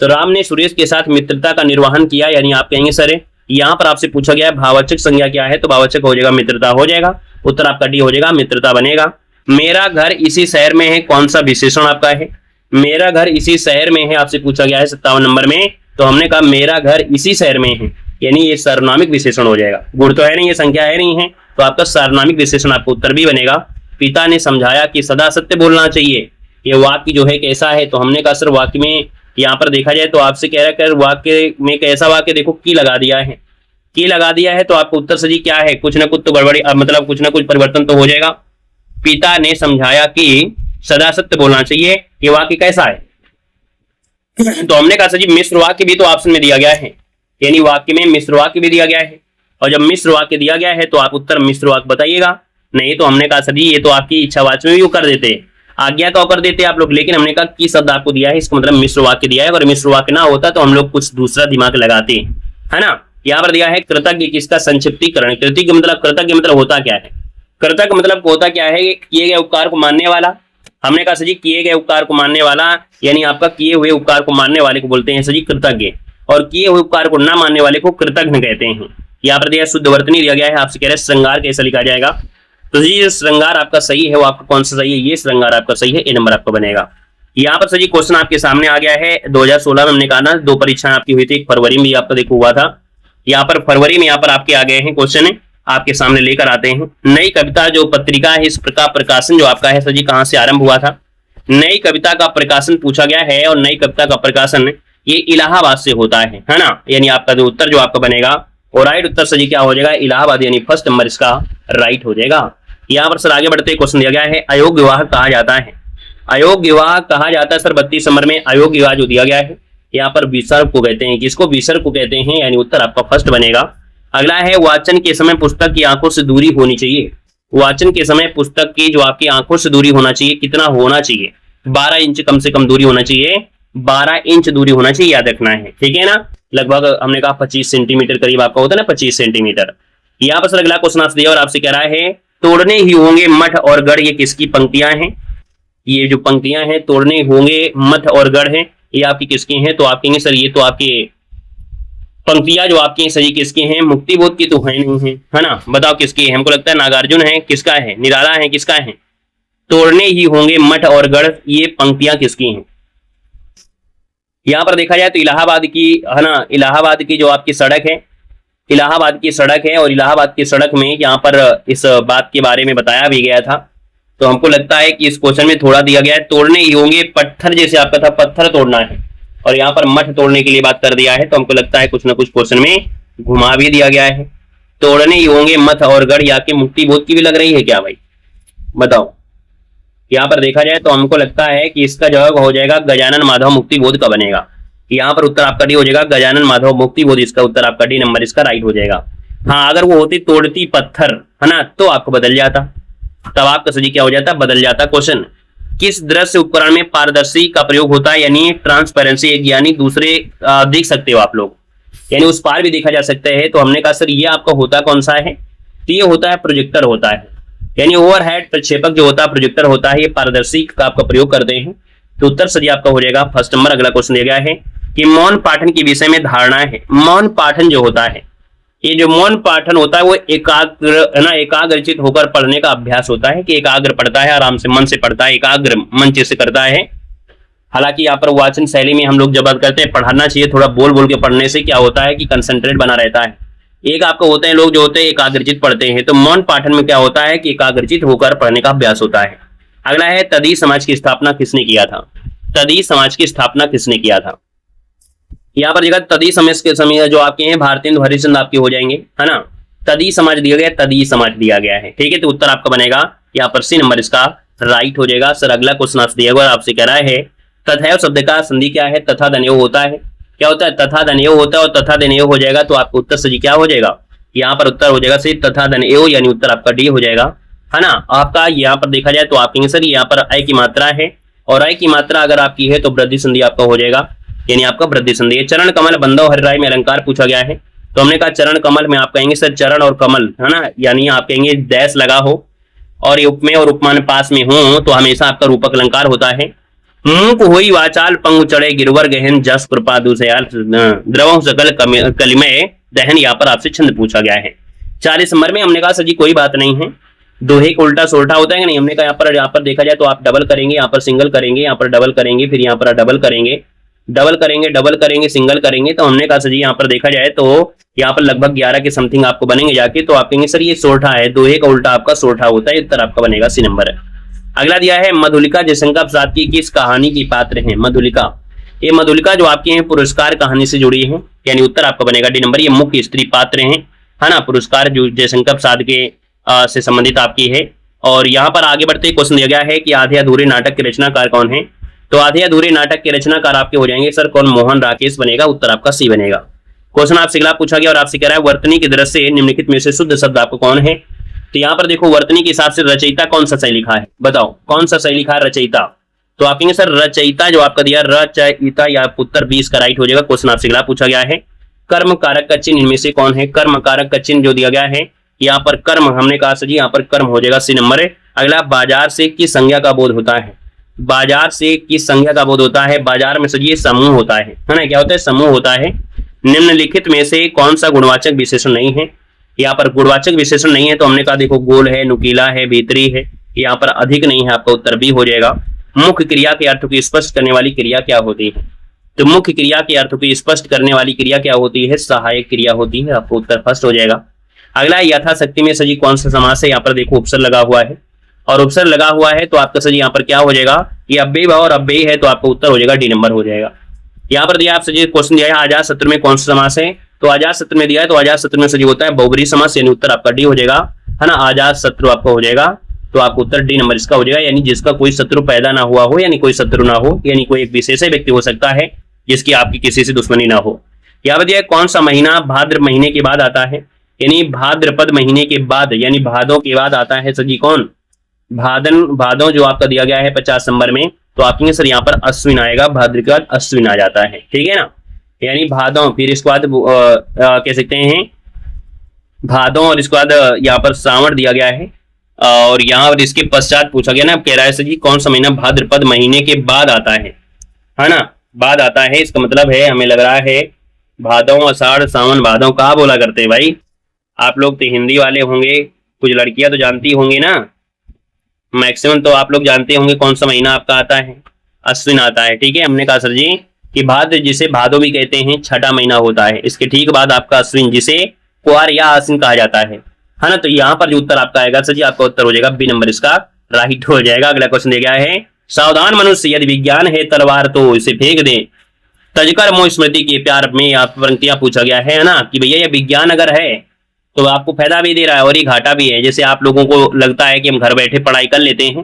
तो राम ने सुरेश के साथ मित्रता का निर्वाहन किया, यानी आप कहेंगे सर यहाँ पर आपसे पूछा गया है भाववाचक संज्ञा क्या है, तो भाववाचक हो जाएगा मित्रता हो जाएगा। उत्तर आपका डी हो जाएगा, मित्रता बनेगा। मेरा घर इसी शहर में है, कौन सा विशेषण आपका है? मेरा घर इसी शहर में है आपसे पूछा गया है 57 नंबर में, तो हमने कहा मेरा घर इसी शहर में है, यानी ये सर्वनामिक विशेषण हो जाएगा। गुण तो है नहीं, ये संख्या है नहीं है, तो आपका सर्वनामिक विशेषण आपका उत्तर भी बनेगा। पिता ने समझाया कि सदा सत्य बोलना चाहिए, ये वाक्य जो है कैसा है, तो हमने कहा सर वाक्य में यहाँ पर देखा जाए तो आपसे कह रहा है वाक्य में कैसा वाक्य, देखो की लगा दिया है, की लगा दिया है, तो आपको उत्तर सही क्या है, कुछ ना कुछ तो गड़बड़ी, मतलब कुछ ना कुछ परिवर्तन तो हो जाएगा। पिता ने समझाया कि सदा सत्य बोलना चाहिए, ये वाक्य कैसा है? तो हमने कहा सर जी मिश्र वाक्य भी तो ऑप्शन में दिया गया है, यानी वाक्य में मिश्र वाक्य भी दिया गया है, और जब मिश्र वाक्य दिया गया है तो आप उत्तर मिश्र वाक्य बताइएगा। नहीं तो हमने कहा सर जी ये तो आपकी इच्छावाची में भी कर देते, आज्ञा का कर देते आप लोग, लेकिन हमने कहा की शब्द आपको दिया है, इसका मतलब मिश्र वाक्य दिया है, अगर मिश्र वाक्य ना होता तो हम लोग कुछ दूसरा दिमाग लगाते, है ना। यहाँ पर दिया है कृतज्ञ किसका संक्षिप्तीकरण, कृतज्ञ मतलब, कृतज्ञ मतलब होता क्या है? कृतज्ञ मतलब होता क्या है? किए गए उपकार को मानने वाला। हमने कहा सर जी किए गए उपकार को मानने वाला, यानी आपका किए हुए उपकार को मानने वाले को बोलते हैं सर जी कृतज्ञ, और किए हुए उपकार को ना मानने वाले को कृतज्ञ कहते हैं। यहाँ पर दिया शुद्ध वर्तनी दिया गया है, आपसे कह रहे हैं श्रृंगार कैसे लिखा जाएगा, तो जी श्रृंगार आपका सही है, वो आपका कौन सा सही है? ये श्रृंगार आपका सही है, ए नंबर आपका बनेगा। यहाँ पर सर जी क्वेश्चन आपके सामने आ गया है 2016 में, हमने कहा ना 2 परीक्षाएं आपकी हुई थी, एक फरवरी में आपका देखो हुआ था, यहाँ पर फरवरी में यहाँ पर आपके आ गए हैं क्वेश्चन, आपके सामने लेकर आते हैं। नई कविता जो पत्रिका है, इस प्रकार प्रकाशन जो आपका है सर जी कहाँ से आरंभ हुआ था? नई कविता का प्रकाशन पूछा गया है, और नई कविता का प्रकाशन ये इलाहाबाद से होता है ना, यानी आपका जो उत्तर जो आपका बनेगा और राइट उत्तर सर जी क्या हो जाएगा? इलाहाबाद, यानी फर्स्ट नंबर इसका राइट हो जाएगा। यहाँ पर सर आगे बढ़ते क्वेश्चन दिया गया है अयोग्य विवाह कहा जाता है, अयोग्य विवाह कहा जाता है सर 32 नंबर में। अयोग्य विवाह जो दिया गया है यहाँ पर विसर्ग को कहते हैं, किसको? विसर्ग को कहते हैं, यानी उत्तर आपका फर्स्ट बनेगा। अगला है वाचन के समय पुस्तक की आंखों से दूरी होनी चाहिए, वाचन के समय पुस्तक की जो आपकी आंखों से दूरी होना चाहिए, कितना होना चाहिए? 12 इंच कम से कम दूरी होना चाहिए, 12 इंच दूरी होना चाहिए, याद रखना है, ठीक है ना। लगभग हमने कहा 25 सेंटीमीटर करीब आपका होता है ना, 25 सेंटीमीटर। यहाँ पर सर अगला क्वेश्चन आपसे दिया और आपसे कह रहा है तोड़ने ही होंगे मठ और गढ़, ये किसकी पंक्तियां हैं? ये जो पंक्तियां हैं तोड़ने होंगे मठ और गढ़ हैं, ये आपकी किसकी हैं? तो आप कहेंगे सर ये तो आपके पंक्तियां जो आपकी सही किसकी हैं? मुक्तिबोध की तो है नहीं है, है ना। बताओ किसकी है? हमको लगता है नागार्जुन है, किसका है? निराला है, किसका है? तोड़ने ही होंगे मठ और गढ़, ये पंक्तियां किसकी हैं? यहां पर देखा जाए तो इलाहाबाद की, है ना, इलाहाबाद की जो आपकी सड़क है, इलाहाबाद की सड़क है, और इलाहाबाद की सड़क में यहाँ पर इस बात के बारे में बताया भी गया था, तो हमको लगता है कि इस क्वेश्चन में थोड़ा दिया गया है तोड़ने ही होंगे पत्थर, जैसे आपका था पत्थर तोड़ना है, और यहाँ पर मठ तोड़ने के लिए बात कर दिया है, तो हमको लगता है कुछ ना कुछ क्वेश्चन में घुमा भी दिया गया है। तोड़ने ही होंगे मठ और गढ़, या के मुक्तिबोध की भी लग रही है क्या भाई? बताओ। यहाँ पर देखा जाए तो हमको लगता है कि इसका जवाब हो जाएगा गजानन माधव मुक्तिबोध का बनेगा। यहाँ पर उत्तर आपका डी हो जाएगा, गजानन माधव मुक्तिबोध, इसका उत्तर आपका डी नंबर इसका राइट हो जाएगा। हाँ, अगर वो होती तोड़ती पत्थर, है ना, तो आपको बदल जाता, तब आपका सही क्या हो जाता? बदल जाता क्वेश्चन। किस दृश्य उपकरण में पारदर्शी का प्रयोग होता है, यानी ट्रांसपेरेंसी, यानी दूसरे देख सकते हो आप लोग, यानी उस पार भी देखा जा सकता है। तो हमने कहा सर ये आपका होता कौन सा है? तो ये होता है प्रोजेक्टर होता है, यानी ओवरहेड प्रक्षेपक जो होता है प्रोजेक्टर होता है, ये पारदर्शी का आपका प्रयोग करते हैं। तो उत्तर सही आपका हो जाएगा फर्स्ट नंबर। अगला क्वेश्चन दिया गया है कि मौन पाठन के विषय में धारणा है। मौन पाठन जो होता है, ये जो मौन पाठन होता है वो एकाग्र, है ना, एकाग्रचित होकर पढ़ने का अभ्यास होता है, कि एकाग्र पढ़ता है, आराम से मन से पढ़ता है, एकाग्र मन से करता है। हालांकि यहाँ पर वाचन शैली में हम लोग जब बात करते हैं पढ़ाना चाहिए, थोड़ा बोल बोल के पढ़ने से क्या होता है कि कंसंट्रेट बना रहता है। एक आपको होते हैं लोग जो होते हैं एकाग्रचित पढ़ते हैं, तो मौन पाठन में क्या होता है कि एकाग्रचित होकर पढ़ने का अभ्यास होता है। अगला है तदी समाज की स्थापना किसने किया था? तदी समाज की स्थापना किसने किया था? यहाँ पर जगह तदी समाज के समय जो आपके हैं भारतेंदु हरिश्चंद आपके हो जाएंगे, है ना। तदी समाज दिया गया, तदी समाज दिया गया है, ठीक है। तो उत्तर आपका बनेगा यहाँ पर सी नंबर इसका राइट हो जाएगा। सर अगला क्वेश्चन आपसे दिया गया, आपसे कह रहा है तथैव शब्द का संधि क्या है? तथा धन्यो होता है, क्या होता है? तथा धन्यो होता है, और तथा धन्यो हो जाएगा तो आपका उत्तर सही क्या हो जाएगा? यहाँ पर उत्तर हो जाएगा सही तथा धन्यो, यानी उत्तर आपका डी हो जाएगा, है ना। आपका यहाँ पर देखा जाए तो आप कहेंगे सर यहाँ पर अय की मात्रा है, और अय की मात्रा अगर आपकी है तो वृद्धि संधि आपका हो जाएगा, यानी आपका वृद्धि संधि। चरण कमल बंधव हरिराय में अलंकार पूछा गया है, तो हमने कहा चरण कमल में आप कहेंगे सर चरण और कमल, है ना, यानी आप कहेंगे डैश लगा हो और उपमेय और उपमान पास में हो तो हमेशा आपका रूपक अलंकार होता है। मूक हुई वाचाल पंगु चढ़े गिरवर गहन जस कृपा दुसयाल द्रवं सकल कलिमय दहन यहाँ पर आपसे छंद पूछा गया है। 40 नंबर में हमने कहा सर जी कोई बात नहीं है, दोहे का उल्टा सोल्टा होता है कि नहीं। हमने कहा यहाँ पर देखा जाए तो आप डबल करेंगे, यहाँ पर सिंगल करेंगे, यहाँ पर डबल करेंगे, फिर यहाँ पर डबल करेंगे, डबल करेंगे, डबल करेंगे, सिंगल करेंगे। तो हमने कहा सर जी यहाँ पर देखा जाए तो यहाँ पर लगभग 11 के समथिंग आपको बनेंगे जाके। तो आप कहेंगे सर ये सोरठा है, दोहे का उल्टा आपका सोरठा होता है, उत्तर आपका बनेगा सी नंबर। अगला दिया है मधुलिका जयशंकर प्रसाद की किस कहानी की पात्र है। मधुलिका, ये मधुलिका जो आपके हैं पुरस्कार कहानी से जुड़ी है, यानी उत्तर आपका बनेगा डी नंबर। ये मुख्य स्त्री पात्र हैं, है ना, पुरस्कार जो जयशंकर प्रसाद के से संबंधित आपकी है। और यहाँ पर आगे बढ़ते क्वेश्चन दिया गया है कि आधे अधूरे नाटक के रचनाकार कौन है। तो आधे अधूरे नाटक के रचनाकार आपके हो जाएंगे सर कौन, मोहन राकेश बनेगा, उत्तर आपका सी बनेगा। क्वेश्चन आपसे अगला पूछा गया और आपसे कह रहा है वर्तनी की दृष्टि से निम्नलिखित में से शुद्ध शब्द आपको कौन है। तो यहाँ पर देखो वर्तनी के हिसाब से रचयिता कौन सा सही लिखा है, बताओ कौन सा सही लिखा है रचयिता। तो आप कहेंगे सर रचयिता जो आपका दिया रचयिता, या उत्तर 20 का राइट हो जाएगा। क्वेश्चन आपसे अगला पूछा गया है कर्म कारक का चिन्ह इनमें से कौन है। कर्म कारक का चिन्ह जो दिया गया है यहाँ पर कर्म, हमने कहा सर जी यहाँ पर कर्म हो जाएगा सी नंबर है। अगला बाजार से किस संज्ञा का बोध होता है। बाजार से किस संज्ञा का बोध होता है। बाजार में सर ये समूह होता है ना, क्या होता है, समूह होता है। निम्नलिखित में से कौन सा गुणवाचक विशेषण नहीं है। यहाँ पर गुणवाचक विशेषण नहीं है तो हमने कहा देखो गोल है, नुकीला है, भीतरी है, यहाँ पर अधिक नहीं है, आपका उत्तर बी हो जाएगा। मुख्य क्रिया के अर्थ को स्पष्ट करने वाली क्रिया क्या होती है। तो मुख्य क्रिया के अर्थ को स्पष्ट करने वाली क्रिया क्या होती है, सहायक क्रिया होती है, आपको उत्तर फर्स्ट हो जाएगा। अगला यथाशक्ति में सजी कौन सा समास है। यहाँ पर देखो उपसर्ग लगा हुआ है, और उपसर्ग लगा हुआ है तो आपका सजी यहाँ पर क्या हो जाएगा, ये अव्यय भाव और अव्यय है, तो आपका उत्तर हो जाएगा डी नंबर हो जाएगा। यहाँ पर दिया आपसे क्वेश्चन दिया है आजाद शत्रु में कौन सा समास है। तो आजाद शत्रु में दिया है तो आजाद शत्रु में सजी होता है बहुब्रीहि समास, यानी उत्तर आपका डी हो जाएगा, है ना। आजाद शत्रु आपका हो जाएगा तो आपका उत्तर डी नंबर इसका हो जाएगा, यानी जिसका कोई शत्रु पैदा ना हुआ हो, यानी कोई शत्रु ना हो, यानी कोई एक विशेष व्यक्ति हो सकता है जिसकी आपकी किसी से दुश्मनी ना हो। यहाँ पर दिया कौन सा महीना भाद्र महीने के बाद आता है, यानी भाद्रपद महीने के बाद, यानी भादों के बाद आता है सजी कौन, भादों जो आपका दिया गया है 50 नंबर में। तो आपके सर यहाँ पर अश्विन आएगा, भाद्र के बाद अश्विन आ जाता है, ठीक है ना, यानी भादों, फिर इसके बाद कह सकते हैं भादों, और इसके बाद यहाँ पर श्रावण दिया गया है, और यहाँ पर इसके पश्चात पूछा गया ना, कह रहा है सर जी कौन सा महीना भाद्रपद महीने के बाद आता है ना, बाद आता है। इसका मतलब है हमें लग रहा है भादों, आषाढ़, सावन, भादों कहाँ बोला करते हैं भाई, आप लोग तो हिंदी वाले होंगे, कुछ लड़कियां तो जानती होंगी ना, मैक्सिमम तो आप लोग जानते होंगे कौन सा महीना आपका आता है, अश्विन आता है, ठीक है। हमने कहा सर जी कि भाद्र जिसे भादो भी कहते हैं छठा महीना होता है, इसके ठीक बाद आपका अश्विन जिसे कुआर या आश्विन कहा जाता है ना। तो यहाँ पर जो उत्तर आपका आएगा सर जी आपका उत्तर हो जाएगा बी नंबर इसका राइट हो जाएगा। अगला क्वेश्चन दिया गया है सावधान मनुष्य यदि विज्ञान है तलवार तो इसे फेंक दे, तजकर मोह स्मृति के प्यार में आप पंक्तियां पूछा गया है ना, कि भैया ये विज्ञान अगर है तो आपको फायदा भी दे रहा है और ये घाटा भी है। जैसे आप लोगों को लगता है कि हम घर बैठे पढ़ाई कर लेते हैं,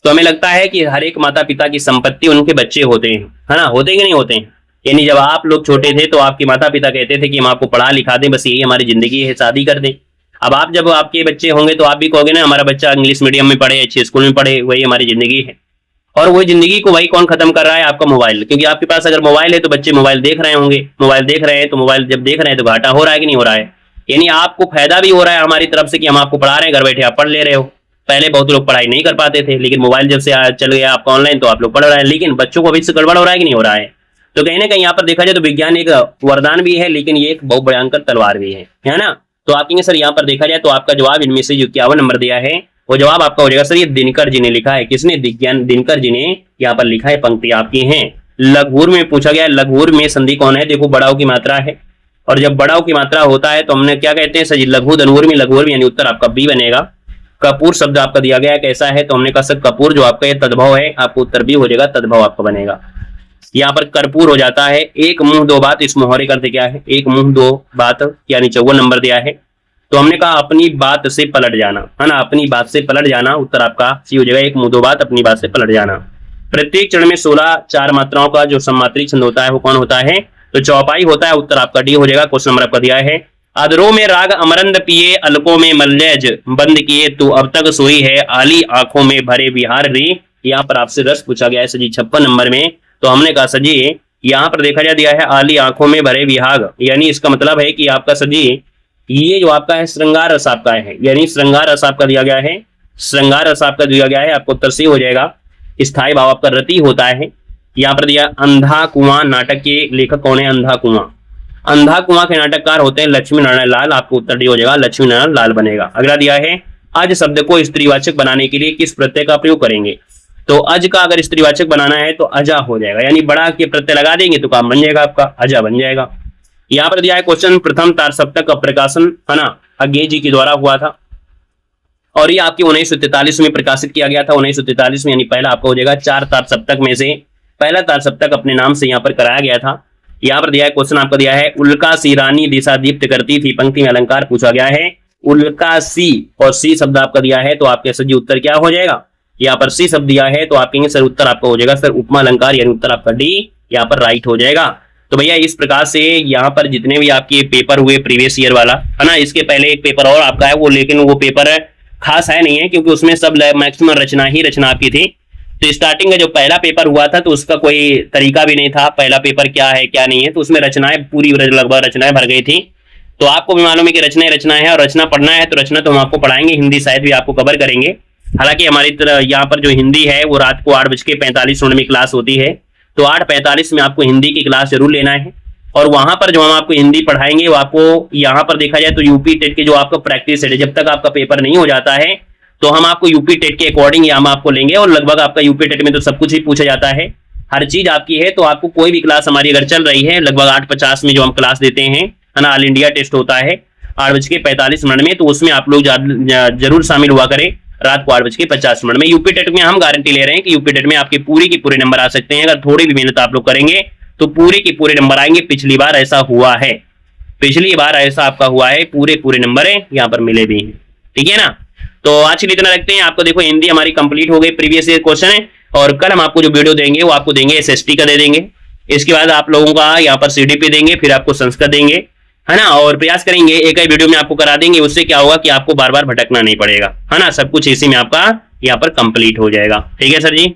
तो हमें लगता है कि हर एक माता पिता की संपत्ति उनके बच्चे होते हैं, है ना, होते कि नहीं होते हैं। यानी जब आप लोग छोटे थे तो आपके माता पिता कहते थे कि हम आपको पढ़ा लिखा दें, बस यही हमारी जिंदगी है, शादी कर दें। अब आप जब आपके बच्चे होंगे तो आप भी कहोगे ना हमारा बच्चा इंग्लिश मीडियम में पढ़े, अच्छे स्कूल में पढ़े, वही हमारी जिंदगी है। और वही जिंदगी को वही कौन खत्म कर रहा है, आपका मोबाइल। क्योंकि आपके पास अगर मोबाइल है तो बच्चे मोबाइल देख रहे होंगे, मोबाइल देख रहे हैं तो मोबाइल जब देख रहे हैं तो घाटा हो रहा है कि नहीं हो रहा है। यानी आपको फायदा भी हो रहा है हमारी तरफ से कि हम आपको पढ़ा रहे हैं, घर बैठे आप पढ़ ले रहे हो। पहले बहुत लोग पढ़ाई नहीं कर पाते थे, लेकिन मोबाइल जब से चल गया आपका ऑनलाइन तो आप लोग पढ़ रहे हैं, लेकिन बच्चों को अभी से गड़बड़ हो रहा है कि नहीं हो रहा है। तो कहीं ना कहीं यहाँ पर देखा जाए तो विज्ञान एक वरदान भी है, लेकिन ये एक बहुत भयंकर तलवार भी है ना। तो आप कहेंगे सर यहाँ पर देखा जाए तो आपका जवाब इनमें से जो 51 नंबर दिया है वो जवाब आपका हो जाएगा सर, ये दिनकर जी ने लिखा है। किसने, विज्ञान दिनकर जी ने यहाँ पर लिखा है, पंक्ति आपकी है। लघुर में पूछा गया, लघुर में संधि कौन है। देखो बड़ाओ की मात्रा है, और जब बड़ाओ की मात्रा होता है तो हमने क्या कहते हैं सर, लघु धनुर में, लघुर में, यानी उत्तर आपका बी बनेगा। कपूर शब्द आपका दिया गया कैसा है, तो हमने कहा सर कपूर जो आपका ये तद्भव है, आपको उत्तर बी हो जाएगा, तद्भव आपका बनेगा। यहाँ पर कर्पूर हो जाता है। एक मुंह दो बात, इस मुहावरे का अर्थ क्या है, एक मुंह दो बात, यानी 54 नंबर दिया है। तो हमने कहा अपनी बात से पलट जाना, है ना, अपनी बात से पलट जाना, उत्तर आपका सी हो जाएगा, एक मुंह दो बात, अपनी बात से पलट जाना। प्रत्येक चरण में 16 चार मात्राओं का जो सम्मात्री छंद होता है वो कौन होता है, तो चौपाई होता है, उत्तर आपका डी हो जाएगा। क्वेश्चन नंबर आपका दिया है अधरों में राग अमरंद पिए, अलकों में मल्लेज बंद किए, तू अब तक सोई है, आली आंखों में भरे बिहार री। यहाँ पर आपसे रस पूछा गया है सजी 56 नंबर में। तो हमने कहा सजी यहाँ पर देखा जा दिया है आली आंखों में भरे विहाग, यानी इसका मतलब है कि आपका सजी ये जो आपका है श्रृंगार रस आपका है, यानी श्रृंगार रस आपका दिया गया है, श्रृंगार रस आपका दिया गया है, आपको उत्तर सी हो जाएगा। स्थायी भाव आपका रति होता है। यहाँ पर दिया अंधा कुआं नाटक के लेखक कौन है, अंधा कुआं। अंधा कुआं के नाटककार होते हैं लक्ष्मी नारायण लाल। आपको उत्तर डी हो जाएगा, लक्ष्मी नारायण लाल बनेगा। अगला दिया है अज शब्द को स्त्रीवाचक बनाने के लिए किस प्रत्यय का प्रयोग करेंगे। तो अज का अगर स्त्रीवाचक बनाना है तो अजा हो जाएगा, यानी बड़ा के प्रत्यय लगा देंगे तो काम बन जाएगा आपका, अजा बन जाएगा। यहाँ पर दिया है क्वेश्चन, प्रथम तार सप्तक का प्रकाशन है ना अज्ञे जी के द्वारा हुआ था और ये आपके 1943 में प्रकाशित किया गया था। 1943 में, यानी पहला आपका हो जाएगा 4 तार सप्तक में से पहला तार सप्तक अपने नाम से यहाँ पर कराया गया था। यहाँ पर दिया है क्वेश्चन आपका दिया है, उल्का सी रानी दिशा दीप्त करती थी, पंक्ति में अलंकार पूछा गया है। उल्का सी और सी शब्द आपका दिया है तो आपके सर जी उत्तर क्या हो जाएगा। यहाँ पर सी शब्द दिया है तो आप कहेंगे सर उत्तर आपका हो जाएगा सर उपमा अलंकार, यानी उत्तर आपका डी यहाँ पर राइट हो जाएगा। तो भैया इस प्रकार से यहाँ पर जितने भी आपके पेपर हुए प्रीवियस ईयर वाला है ना, इसके पहले एक पेपर और आपका है वो, लेकिन वो पेपर खास है नहीं है क्योंकि उसमें सब मैक्सिमम रचना आपकी थी। तो स्टार्टिंग का जो पहला पेपर हुआ था तो उसका कोई तरीका भी नहीं था, पहला पेपर क्या है क्या नहीं है, तो उसमें रचनाएं पूरी लगभग रचनाएं भर गई थी। तो आपको भी मालूम है कि रचना है और रचना पढ़ना है, तो रचना तो हम आपको पढ़ाएंगे, हिंदी शायद भी आपको कवर करेंगे। हालांकि हमारी तरह यहाँ पर जो हिंदी है वो रात को 8:45 में क्लास होती है, तो 8:45 में आपको हिंदी की क्लास जरूर लेना है। और वहां पर जो हम आपको हिंदी पढ़ाएंगे वो आपको यहाँ पर देखा जाए तो यूपी टेट के जो आपका प्रैक्टिस है, जब तक आपका पेपर नहीं हो जाता है तो हम आपको यूपी टेट के अकॉर्डिंग हम आपको लेंगे। और लगभग आपका यूपी टेट में तो सब कुछ ही पूछा जाता है, हर चीज आपकी है। तो आपको कोई भी क्लास हमारी अगर चल रही है लगभग 8:50 में जो हम क्लास देते हैं है ना, ऑल इंडिया टेस्ट होता है 8:45 में, तो उसमें आप लोग जरूर शामिल हुआ करें रात को 8:50 में। यूपी टेट में हम गारंटी ले रहे हैं कि यूपी टेट में आपके पूरी की पूरे नंबर आ सकते हैं, अगर थोड़ी भी मेहनत आप लोग करेंगे तो पूरे के पूरे नंबर आएंगे। पिछली बार ऐसा हुआ है, पिछली बार ऐसा आपका हुआ है, पूरे नंबर है यहाँ पर मिले भी हैं, ठीक है ना। तो आज के लिए इतना रखते हैं। आपको देखो हिंदी हमारी कंप्लीट हो गई, प्रीवियस ईयर क्वेश्चन है, और कल हम आपको जो वीडियो देंगे वो आपको देंगे एसएसटी का दे देंगे, इसके बाद आप लोगों का यहाँ पर सीडीपी देंगे, फिर आपको संस्कृत देंगे है ना, और प्रयास करेंगे एक ही वीडियो में आपको करा देंगे। उससे क्या होगा कि आपको बार बार भटकना नहीं पड़ेगा है ना, सब कुछ इसी में आपका यहाँ पर कंप्लीट हो जाएगा। ठीक है सर जी,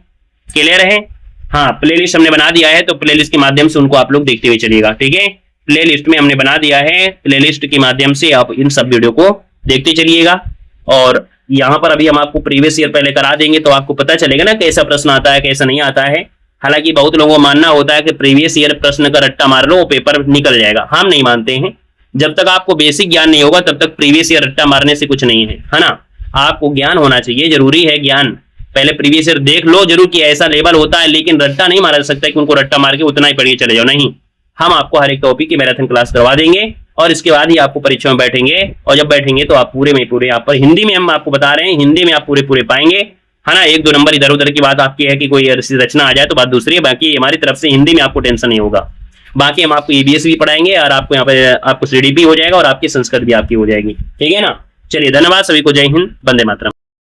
क्लियर है। हाँ, प्लेलिस्ट हमने बना दिया है तो प्लेलिस्ट के माध्यम से उनको आप लोग देखते हुए चलिएगा। ठीक है, प्लेलिस्ट में हमने बना दिया है, प्लेलिस्ट के माध्यम से आप इन सब वीडियो को देखते चलिएगा। और यहाँ पर अभी हम आपको प्रीवियस ईयर पहले करा देंगे तो आपको पता चलेगा ना कैसा प्रश्न आता है कैसा नहीं आता है। हालांकि बहुत लोगों को मानना होता है कि प्रीवियस ईयर प्रश्न का रट्टा मार लो वो पेपर निकल जाएगा, हम नहीं मानते हैं। जब तक आपको बेसिक ज्ञान नहीं होगा तब तक प्रीवियस ईयर रट्टा मारने से कुछ नहीं है ना। आपको ज्ञान होना चाहिए, जरूरी है ज्ञान। पहले प्रीवियस ईयर देख लो जरूर कि ऐसा लेवल होता है, लेकिन रट्टा नहीं मारा जा सकता कि उनको रट्टा मार के उतना ही पढ़िए चले जाओ, नहीं। हम आपको हर एक टॉपिक की मैराथन क्लास करवा देंगे और इसके बाद ही आपको परीक्षा में बैठेंगे, और जब बैठेंगे तो आप पूरे में पूरे आप पर हिंदी में हम आपको बता रहे हैं, हिंदी में आप पूरे पाएंगे है ना। 1-2 नंबर इधर उधर की बात आपकी है कि कोई रचना आ जाए तो बात दूसरी है, बाकी हमारी तरफ से हिंदी में आपको टेंशन नहीं होगा। बाकी हम आपको ईबीएस भी पढ़ाएंगे और आपको यहाँ पे आपको सीडीपी हो जाएगा और आपकी संस्कृत भी आपकी हो जाएगी। ठीक है ना। चलिए धन्यवाद सभी को, जय हिंद, वंदे मातरम।